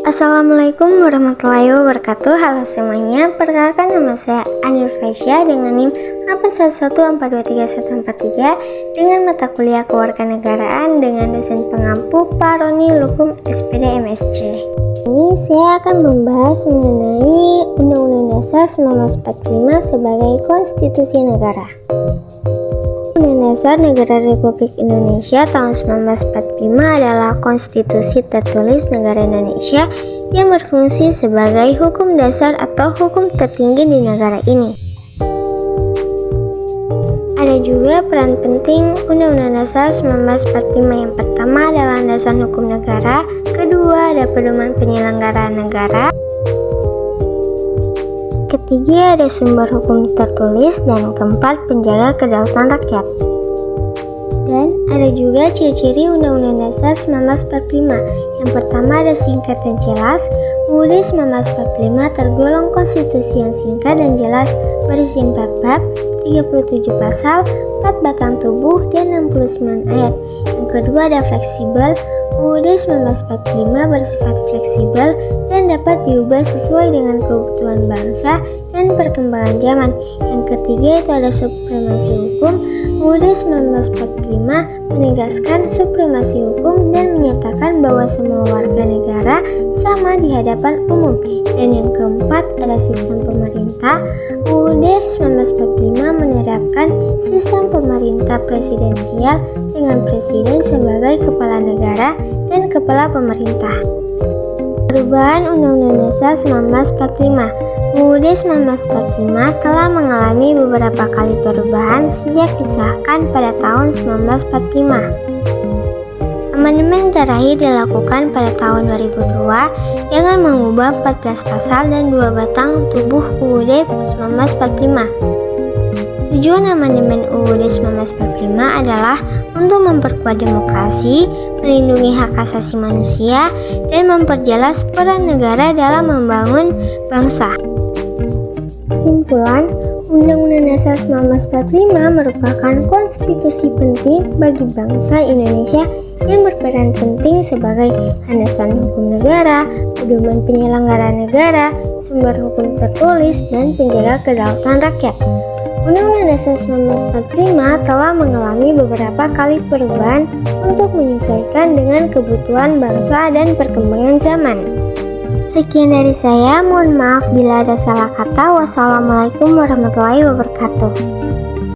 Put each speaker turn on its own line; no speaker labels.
Assalamualaikum warahmatullahi wabarakatuh. Halo semuanya, perkenalkan nama saya Anil Faisya dengan NIM 811423143 dengan mata kuliah kewarganegaraan dengan dosen pengampu Pak Roni Lukum SPD MSc. Ini saya akan membahas mengenai Undang-Undang Dasar 1945 sebagai konstitusi negara. Undang-Undang Dasar Negara Republik Indonesia tahun 1945 adalah konstitusi tertulis negara Indonesia yang berfungsi sebagai hukum dasar atau hukum tertinggi di negara ini. Ada juga peran penting Undang-Undang Dasar 1945. Yang pertama adalah landasan hukum negara, kedua ada pedoman penyelenggaraan negara, ketiga ada sumber hukum tertulis, dan keempat penjaga kedaulatan rakyat. Dan ada juga ciri-ciri Undang-Undang Dasar 1945. Yang pertama ada singkat dan jelas. UUD 1945 tergolong konstitusi yang singkat dan jelas, berisi 4 bab, 37 pasal, 4 batang tubuh, dan 69 ayat. Yang kedua ada fleksibel. UUD 1945 bersifat fleksibel dan dapat diubah sesuai dengan kebutuhan bangsa dan perkembangan zaman. Yang ketiga itu ada supremasi hukum. UUD 1945 menegaskan supremasi hukum dan menyatakan bahwa semua warga negara sama di hadapan umum. Dan yang keempat ada sistem pemerintah. UUD 1945 menerapkan sistem pemerintah presidensial dengan presiden sebagai kepala negara dan kepala pemerintah. Perubahan Undang-Undang Dasar 1945. UUD 1945 telah mengalami beberapa kali perubahan sejak disahkan pada tahun 1945. Amandemen terakhir dilakukan pada tahun 2002 dengan mengubah 14 pasal dan 2 batang tubuh UUD 1945. Tujuan amandemen UUD 1945 adalah untuk memperkuat demokrasi, melindungi hak asasi manusia, dan memperjelas peran negara dalam membangun bangsa. Kesimpulan, Undang-Undang Dasar 1945 merupakan konstitusi penting bagi bangsa Indonesia yang berperan penting sebagai landasan hukum negara, pedoman penyelenggaraan negara, sumber hukum tertulis, dan penjaga kedaulatan rakyat. Undang-Undang Dasar 1945 telah mengalami beberapa kali perubahan untuk menyesuaikan dengan kebutuhan bangsa dan perkembangan zaman. Sekian dari saya, mohon maaf bila ada salah kata. Wassalamualaikum warahmatullahi wabarakatuh.